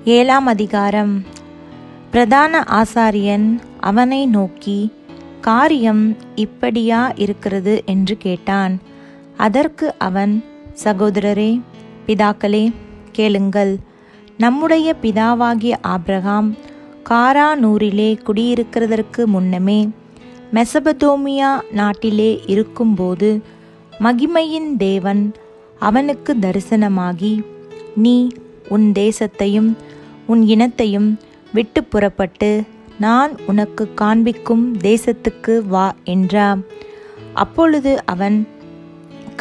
7ஆம் அதிகாரம். பிரதான ஆசாரியன் அவனை நோக்கி, காரியம் இப்படியா இருக்கிறது என்று கேட்டான். அதற்கு அவன், சகோதரரே, பிதாக்களே, கேளுங்கள். நம்முடைய பிதாவாகிய ஆபிரகாம் காரானூரிலே குடியிருக்கிறதற்கு முன்னமே மெசபதோமியா நாட்டிலே இருக்கும்போது மகிமையின் தேவன் அவனுக்கு தரிசனமாகி, நீ உன் தேசத்தையும் உன் இனத்தையும் விட்டு புறப்பட்டு நான் உனக்கு காண்பிக்கும் தேசத்துக்கு வா என்றார். அப்பொழுது அவன்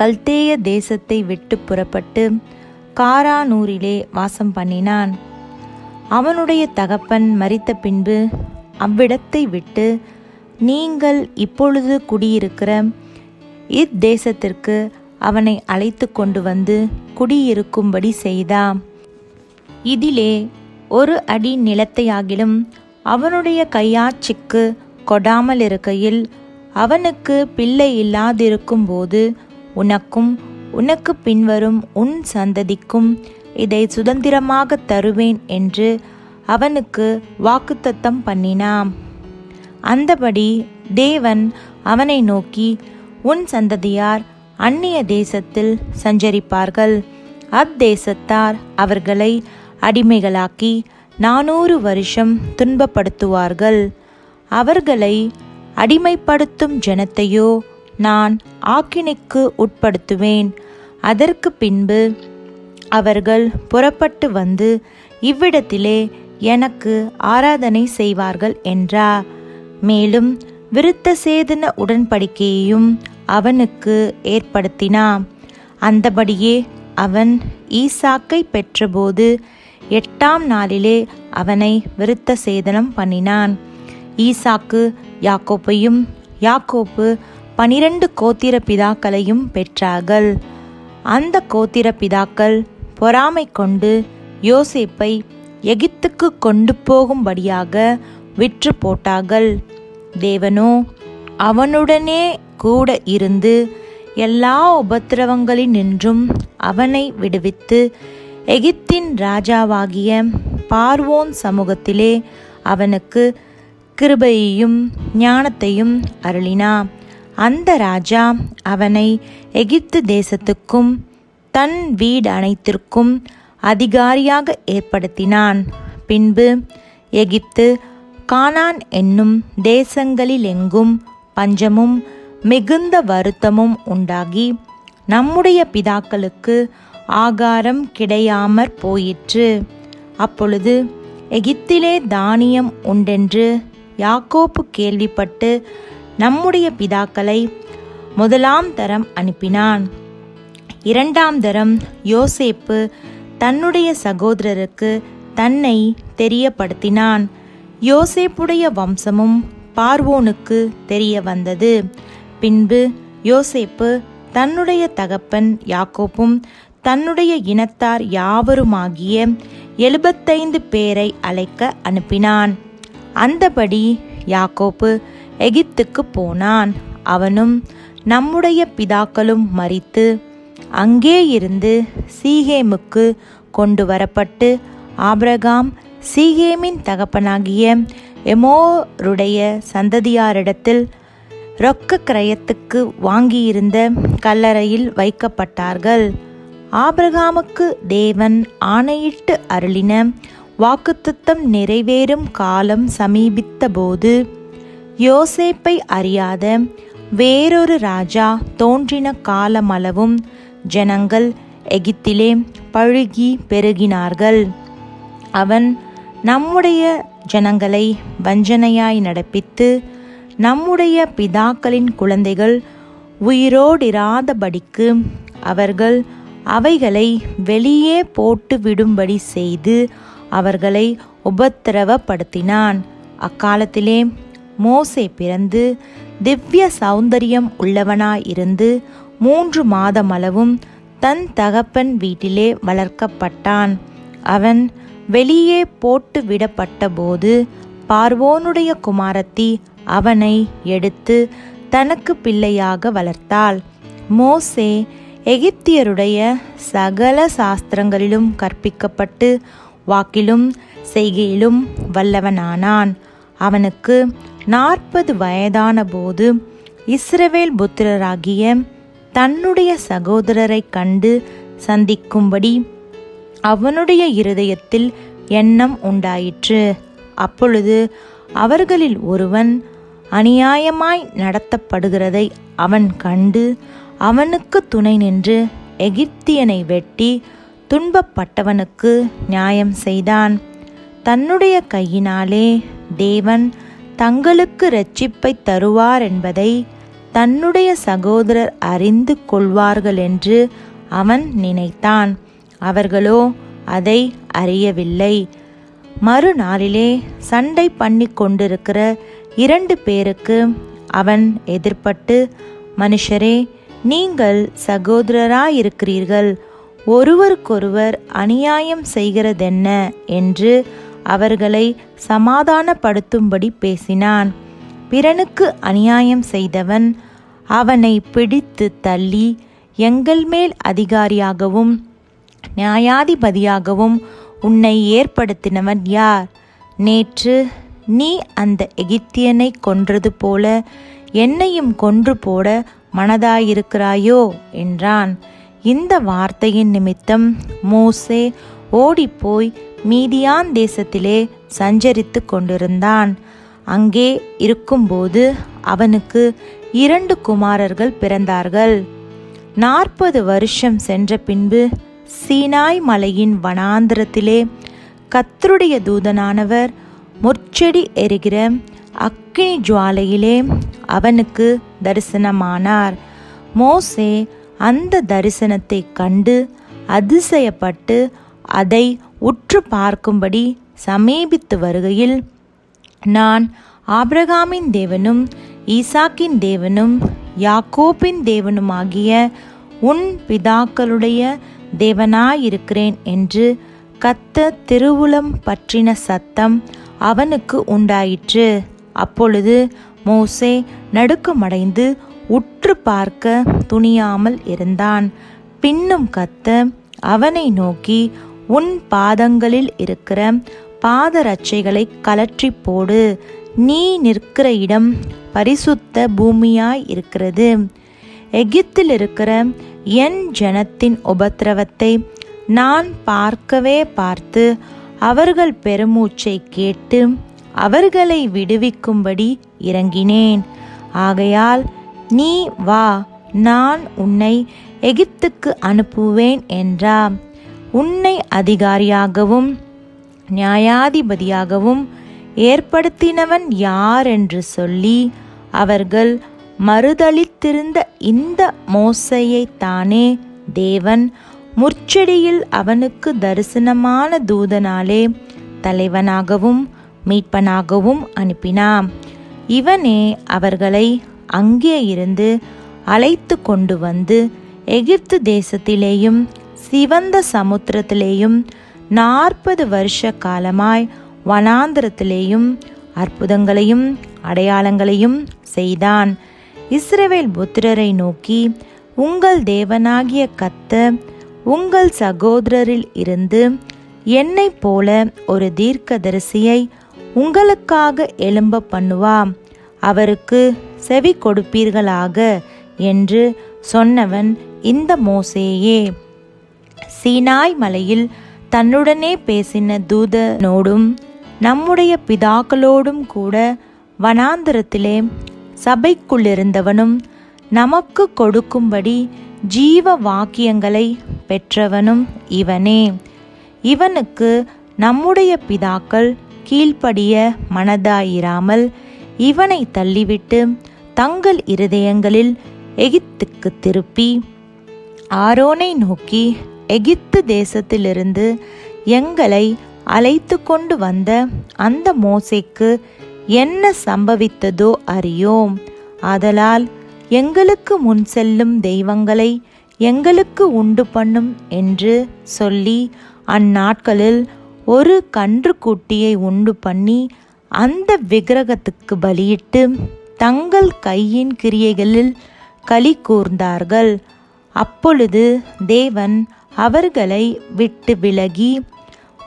கல்தேய தேசத்தை விட்டு புறப்பட்டு காரானூரிலே வாசம் பண்ணினான். அவனுடைய தகப்பன் மரித்த பின்பு அவ்விடத்தை விட்டு, நீங்கள் இப்பொழுது குடியிருக்கிற இத்தேசத்திற்கு அவனை அழைத்து கொண்டு வந்து குடியிருக்கும்படி செய்தார். இதிலே ஒரு அடி நிலத்தையாகிலும் அவனுடைய கையாட்சிக்கு கொடாமல் இருக்கையில், அவனுக்கு பிள்ளை இல்லாதிருக்கும் போது உனக்கும் உனக்கு பின்வரும் உன் சந்ததிக்கும் இதை சுதந்திரமாக தருவேன் என்று அவனுக்கு வாக்குத்தத்தம் பண்ணினான். அந்தபடி தேவன் அவனை நோக்கி, உன் சந்ததியார் அந்நிய தேசத்தில் சஞ்சரிப்பார்கள். அத்தேசத்தார் அவர்களை அடிமைகளாக்கி 400 வருஷம் துன்பப்படுத்துவார்கள். அவர்களை அடிமைப்படுத்தும் ஜனத்தையோ நான் ஆக்கினைக்கு உட்படுத்துவேன். அதற்கு பின்பு அவர்கள் புறப்பட்டு வந்து இவ்விடத்திலே எனக்கு ஆராதனை செய்வார்கள் என்றார். மேலும் விருத்த சேதன உடன்படிக்கையையும் அவனுக்கு ஏற்படுத்தினான். அந்தபடியே அவன் ஈசாக்கை பெற்றபோது 8ஆம் நாளிலே அவனை விருத்த சேதனம் பண்ணினான். ஈசாக்கு யாக்கோப்பையும் யாக்கோப்பு 12 கோத்திர பிதாக்களையும் பெற்றார்கள். அந்த கோத்திர பிதாக்கள் பொறாமை கொண்டு யோசேப்பை எகிப்துக்கு கொண்டு போகும்படியாக விற்று போட்டார்கள். தேவனோ அவனுடனே கூட இருந்து எல்லா உபத்திரவங்களினின்றும் அவனை விடுவித்து எகிப்தின் ராஜாவாகிய பார்வோன் சமூகத்திலே அவனுக்கு கிருபையையும் ஞானத்தையும் அருளினார். அந்த ராஜா அவனை எகிப்து தேசத்துக்கும் தன் வீடு அனைத்திற்கும் அதிகாரியாக ஏற்படுத்தினான். பின்பு எகிப்து கானான் என்னும் தேசங்களிலெங்கும் பஞ்சமும் மிகுந்த வருத்தமும் உண்டாகி நம்முடைய பிதாக்களுக்கு ஆகாரம் கிடையாமற் போயிற்று. அப்பொழுது எகிப்திலே தானியம் உண்டென்று யாக்கோப்பு கேள்விப்பட்டு நம்முடைய பிதாக்களை 1ஆம் தரம் அனுப்பினான். 2ஆம் தரம் யோசேப்பு தன்னுடைய சகோதரருக்கு தன்னை தெரியப்படுத்தினான். யோசேப்புடைய வம்சமும் பார்வோனுக்கு தெரிய வந்தது. பின்பு யோசேப்பு தன்னுடைய தகப்பன் யாக்கோப்பும் தன்னுடைய இனத்தார் யாவருமாகிய 75 பேரை அழைக்க அனுப்பினான். அந்தபடி யாக்கோப்பு எகிப்துக்கு போனான். அவனும் நம்முடைய பிதாக்களும் மரித்து அங்கே இருந்து சீகேமுக்கு கொண்டு வரப்பட்டு ஆபிரகாம் சீகேமின் தகப்பனாகிய எமோருடைய சந்ததியாரிடத்தில் ரொக்க கிரயத்துக்கு வாங்கியிருந்த கல்லறையில் வைக்கப்பட்டார்கள். ஆபிரகாமுக்கு தேவன் ஆணையிட்டு அருளின வாக்குத்தத்தம் நிறைவேறும் காலம் சமீபித்த போது யோசேப்பை அறியாத வேறொரு ராஜா தோன்றின காலமளவும் ஜனங்கள் எகிப்திலே பழுகி பெருகினார்கள். அவன் நம்முடைய ஜனங்களை வஞ்சனையாய் நடப்பித்து நம்முடைய பிதாக்களின் குழந்தைகள் உயிரோடிராதபடிக்கு அவர்கள் அவைகளை வெளியே போட்டு விடும்படி செய்து அவர்களை உபத்திரவப்படுத்தினான். அக்காலத்திலே மோசே பிறந்து திவ்ய சௌந்தரியம் உள்ளவனாயிருந்து 3 மாதமளவும் தன் தகப்பன் வீட்டிலே வளர்க்கப்பட்டான். அவன் வெளியே போட்டு விடப்பட்ட போது பார்வோனுடைய குமாரத்தி அவனை எடுத்து தனக்கு பிள்ளையாக வளர்த்தாள். மோசே எகிப்தியருடைய சகல சாஸ்திரங்களிலும் கற்பிக்கப்பட்டு வாக்கிலும் செய்கையிலும் வல்லவனானான். அவனுக்கு 40 வயதான போது இஸ்ரவேல் புத்திரராகிய தன்னுடைய சகோதரரை கண்டு சந்திக்கும்படி அவனுடைய இருதயத்தில் எண்ணம் உண்டாயிற்று. அப்பொழுது அவர்களில் ஒருவன் அநியாயமாய் நடத்தப்படுகிறதை அவன் கண்டு அவனுக்கு துணை நின்று எகிப்தியனை வெட்டி துன்பப்பட்டவனுக்கு நியாயம் செய்தான். தன்னுடைய கையினாலே தேவன் தங்களுக்கு இரட்சிப்பை தருவார் என்பதை தன்னுடைய சகோதரர் அறிந்து கொள்வார்கள் என்று அவன் நினைத்தான். அவர்களோ அதை அறியவில்லை. மறுநாளிலே சண்டை பண்ணி கொண்டிருக்கிற 2 பேருக்கு அவன் எதிர்ப்பட்டு, மனுஷரே, நீங்கள் சகோதரராயிருக்கிறீர்கள், ஒருவருக்கொருவர் அநியாயம் செய்கிறதென்ன என்று அவர்களை சமாதானப்படுத்தும்படி பேசினான். பிறனுக்கு அநியாயம் செய்தவன் அவனை பிடித்து தள்ளி, எங்கள் மேல் அதிகாரியாகவும் நியாயாதிபதியாகவும் உன்னை ஏற்படுத்தினவன் யார்? நேற்று நீ அந்த எகிப்தியனை கொன்றது போல என்னையும் கொன்று போட மனதாயிருக்கிறாயோ என்றான். இந்த வார்த்தையின் நிமித்தம் மோசே ஓடிப்போய் மீதியான் தேசத்திலே சஞ்சரித்து கொண்டிருந்தான். அங்கே இருக்கும்போது அவனுக்கு 2 குமாரர்கள் பிறந்தார்கள். 40 வருஷம் சென்ற பின்பு சீனாய் மலையின் வனாந்திரத்திலே கர்த்தருடைய தூதனானவர் முட்செடி எரிகிற அக்கினி ஜுவாலையிலே அவனுக்கு தரிசனமானார். மோசே அந்த தரிசனத்தை கண்டு அதிசயப்பட்டு அதை உற்று பார்க்கும்படி சமீபித்து வருகையில், நான் ஆபிரகாமின் தேவனும் ஈசாக்கின் தேவனும் யாக்கோபின் தேவனுமாகிய உன் பிதாக்களுடைய தேவனாயிருக்கிறேன் என்று கர்த்தர் திருவுளம் பற்றின சத்தம் அவனுக்கு உண்டாயிற்று. அப்பொழுது மோசே நடுக்கமடைந்து உற்று பார்க்க துணியாமல் இருந்தான். பின்னும் கர்த்தர் அவனை நோக்கி, உன் பாதங்களில் இருக்கிற பாதரட்சைகளை கலற்றி போடு, நீ நிற்கிற இடம் பரிசுத்த பூமியாய் இருக்கிறது. எகிப்தில் இருக்கிற என் ஜனத்தின் உபத்திரவத்தை நான் பார்க்கவே பார்த்து அவர்கள் பெருமூச்சை கேட்டு அவர்களை விடுவிக்கும்படி இறங்கினேன். ஆகையால் நீ வா, நான் உன்னை எகிப்துக்கு அனுப்புவேன் என்றார். உன்னை அதிகாரியாகவும் நியாயாதிபதியாகவும் ஏற்படுத்தினவன் யார் என்று சொல்லி அவர்கள் மறுதலித்திருந்த இந்த மோசேயைத்தானே தேவன் முட்செடியில் அவனுக்கு தரிசனமான தூதனாலே தலைவனாகவும் மீட்பனாகவும் அனுப்பினான். இவனே அவர்களை அங்கே இருந்து அழைத்து கொண்டு வந்து எகிப்து தேசத்திலேயும் சிவந்த சமுத்திரத்திலேயும் 40 வருஷ காலமாய் வனாந்திரத்திலேயும் அற்புதங்களையும் அடையாளங்களையும் செய்தான். இஸ்ரவேல் புத்திரரை நோக்கி, உங்கள் தேவனாகிய கர்த்தர் உங்கள் சகோதரரில் இருந்து என்னைப் போல ஒரு தீர்க்கதரிசியை உங்களுக்காக எழும்ப பண்ணுவாம், அவருக்கு செவி கொடுப்பீர்களாக என்று சொன்னவன் இந்த மோசேயே. சீனாய் மலையில் தன்னுடனே பேசின தூதனோடும் நம்முடைய பிதாக்களோடும் கூட வனாந்திரத்திலே சபைக்குள்ளிருந்தவனும் நமக்கு கொடுக்கும்படி ஜீவ வாக்கியங்களை பெற்றவனும் இவனே. இவனுக்கு நம்முடைய பிதாக்கள் கீழ்ப்படிய மனதாயிராமல் இவனை தள்ளிவிட்டு தங்கள் இருதயங்களில் எகிப்துக்கு திருப்பி ஆரோனை நோக்கி, எகிப்து தேசத்திலிருந்து எங்களை அழைத்து கொண்டு வந்த அந்த மோசேக்கு என்ன சம்பவித்ததோ அறியோம். ஆதலால் எங்களுக்கு முன் செல்லும் தெய்வங்களை எங்களுக்கு உண்டு பண்ணும் என்று சொல்லி அந்நாட்களில் ஒரு கன்றுக்குட்டியை உண்டு பண்ணி அந்த விக்கிரகத்துக்கு பலியிட்டு தங்கள் கையின் கிரியைகளில் களி கூர்ந்தார்கள். அப்பொழுது தேவன் அவர்களை விட்டு விலகி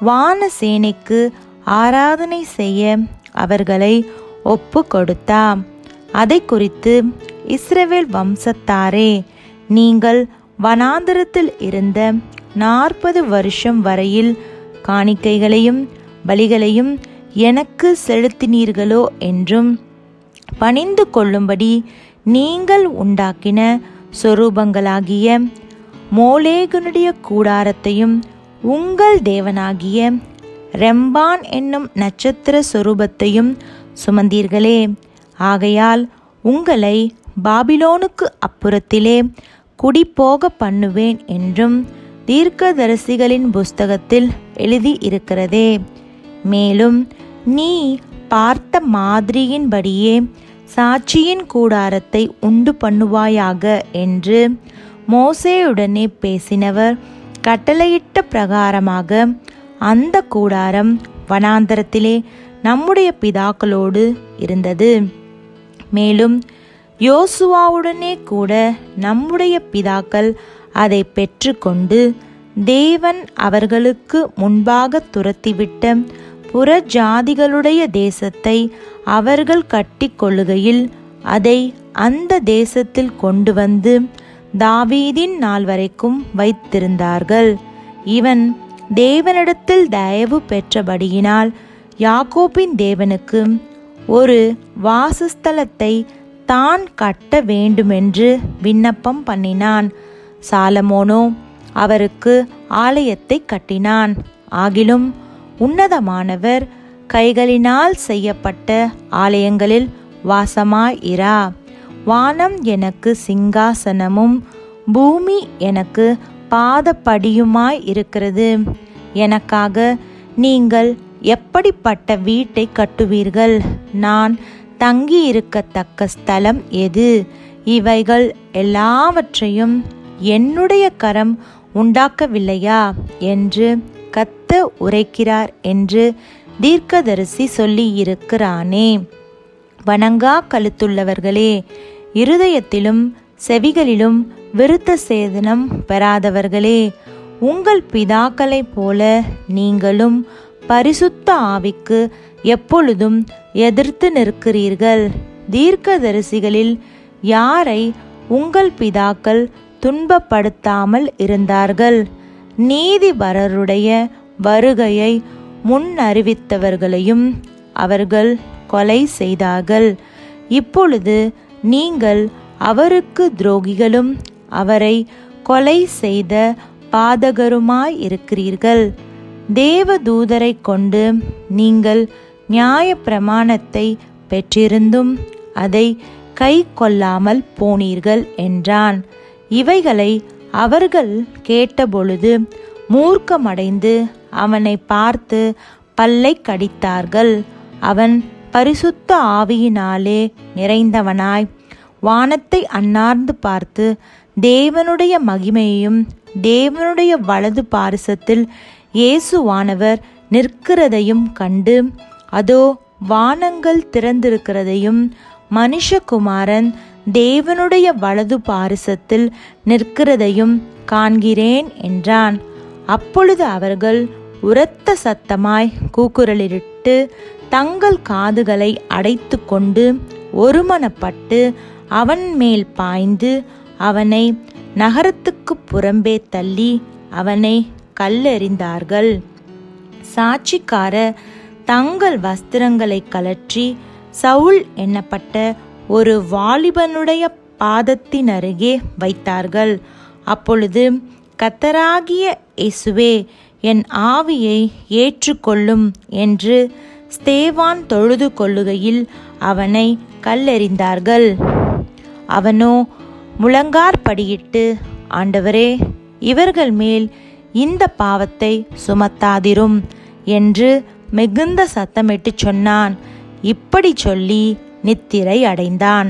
வான சேனைக்கு ஆராதனை செய்ய அவர்களை ஒப்பு கொடுத்தார். அதை குறித்து இஸ்ரவேல் வம்சத்தாரே, நீங்கள் வனாந்தரத்தில் இருந்த 40 வருஷம் வரையில் காணிக்கைகளையும் பலிகளையும் எனக்கு செலுத்தினீர்களோ என்றும், பணிந்து கொள்ளும்படி நீங்கள் உண்டாக்கின சொரூபங்களாகிய மோலேகனுடைய கூடாரத்தையும் உங்கள் தேவனாகிய ரெம்பான் என்னும் நட்சத்திர சொரூபத்தையும் சுமந்தீர்களே. ஆகையால் உங்களை பாபிலோனுக்கு அப்புறத்திலே குடிபோக பண்ணுவேன் என்றும் தீர்க்கதரிசிகளின் புஸ்தகத்தில் எழுதி இருக்கிறதே. மேலும் நீ பார்த்த மாதிரியின்படியே சாட்சியின் கூடாரத்தை உண்டு பண்ணுவாயாக என்று மோசேயுடனே பேசினவர் கட்டளையிட்ட பிரகாரமாக அந்த கூடாரம் வனாந்தரத்திலே நம்முடைய பிதாக்களோடு இருந்தது. மேலும் யோசுவாவுடனே கூட நம்முடைய பிதாக்கள் அதை பெற்றுக்கொண்டு தேவன் அவர்களுக்கு முன்பாக துரத்திவிட்ட புற ஜாதிகளுடைய தேசத்தை அவர்கள் கட்டி கொள்ளுகையில் அதை அந்த தேசத்தில் கொண்டு வந்து தாவீதின் நாள் வரைக்கும் வைத்திருந்தார்கள். இவன் தேவனிடத்தில் தயவு பெற்றபடியினால் யாக்கோபின் தேவனுக்கு ஒரு வாசஸ்தலத்தை தான் கட்ட வேண்டுமென்று விண்ணப்பம் பண்ணினான். சாலமோனோ அவருக்கு ஆலயத்தை கட்டினான். ஆகிலும் உன்னதமானவர் கைகளினால் செய்யப்பட்ட ஆலயங்களில் வாசமாயிரா. வானம் எனக்கு சிங்காசனமும் பூமி எனக்கு பாதப்படியுமாய் இருக்கிறது. எனக்காக நீங்கள் எப்படிப்பட்ட வீட்டை கட்டுவீர்கள்? நான் தங்கியிருக்கத்தக்க ஸ்தலம் எது? இவைகள் எல்லாவற்றையும் என்னுடைய கரம் உண்டாக்கவில்லையா என்று கர்த்தர் உரைக்கிறார் என்று தீர்க்கதரிசி சொல்லியிருக்கிறானே. வணங்கா கழுத்துள்ளவர்களே, இருதயத்திலும் செவிகளிலும் விருத்த சேதனம் பெறாதவர்களே, உங்கள் பிதாக்களைப் போல நீங்களும் பரிசுத்த ஆவிக்கு எப்பொழுதும் எதிர்த்து நிற்கிறீர்கள். தீர்க்கதரிசிகளில் யாரை உங்கள் பிதாக்கள் துன்பப்படுத்தாமல் இருந்தார்கள்? நீதிபரருடைய வருகையை முன்னறிவித்தவர்களையும் அவர்கள் கொலை செய்தார்கள். இப்பொழுது நீங்கள் அவருக்கு துரோகிகளும் அவரை கொலை செய்த பாதகருமாய் இருக்கிறீர்கள். தேவதூதரை கொண்டு நீங்கள் நியாய பிரமாணத்தை பெற்றிருந்தும் அதை கை கொள்ளாமல் போனீர்கள் என்றான். இவைகளை அவர்கள் கேட்டபொழுது மூர்க்கமடைந்து அவனை பார்த்து பல்லை கடித்தார்கள். அவன் பரிசுத்த ஆவியினாலே நிறைந்தவனாய் வானத்தை அண்ணார்ந்து பார்த்து தேவனுடைய மகிமையையும் தேவனுடைய வலது பாரிசத்தில் இயேசுவானவர் நிற்கிறதையும் கண்டு, அதோ வானங்கள் திறந்திருக்கிறதையும் மனுஷகுமாரன் தேவனுடைய வலது பாரிசத்தில் நிற்கிறதையும் காண்கிறேன் என்றான். அப்பொழுது அவர்கள் உரத்த சத்தமாய் கூக்குரலிட்டு தங்கள் காதுகளை அடைத்து கொண்டு ஒருமனப்பட்டு அவன் மேல் பாய்ந்து அவனை நகரத்துக்கு புறம்பே தள்ளி அவனை கல்லெறிந்தார்கள். சாட்சிக்காரர் தங்கள் வஸ்திரங்களை கழற்றி சவுல் என்னப்பட்ட ஒரு வாலிபனுடைய பாதத்தின் அருகே வைத்தார்கள். அப்பொழுது கர்த்தராகிய இயேசுவே, என் ஆவியை ஏற்றுக்கொள்ளும் என்று ஸ்தேவான் தொழுது கொள்ளுகையில் அவனை கல்லெறிந்தார்கள். அவனோ முழங்காற்படியிட்டு, ஆண்டவரே, இவர்கள் மேல் இந்த பாவத்தை சுமத்தாதிரும் என்று மிகுந்த சத்தமிட்டு சொன்னான். இப்படி சொல்லி நித்திரை அடைந்தான்.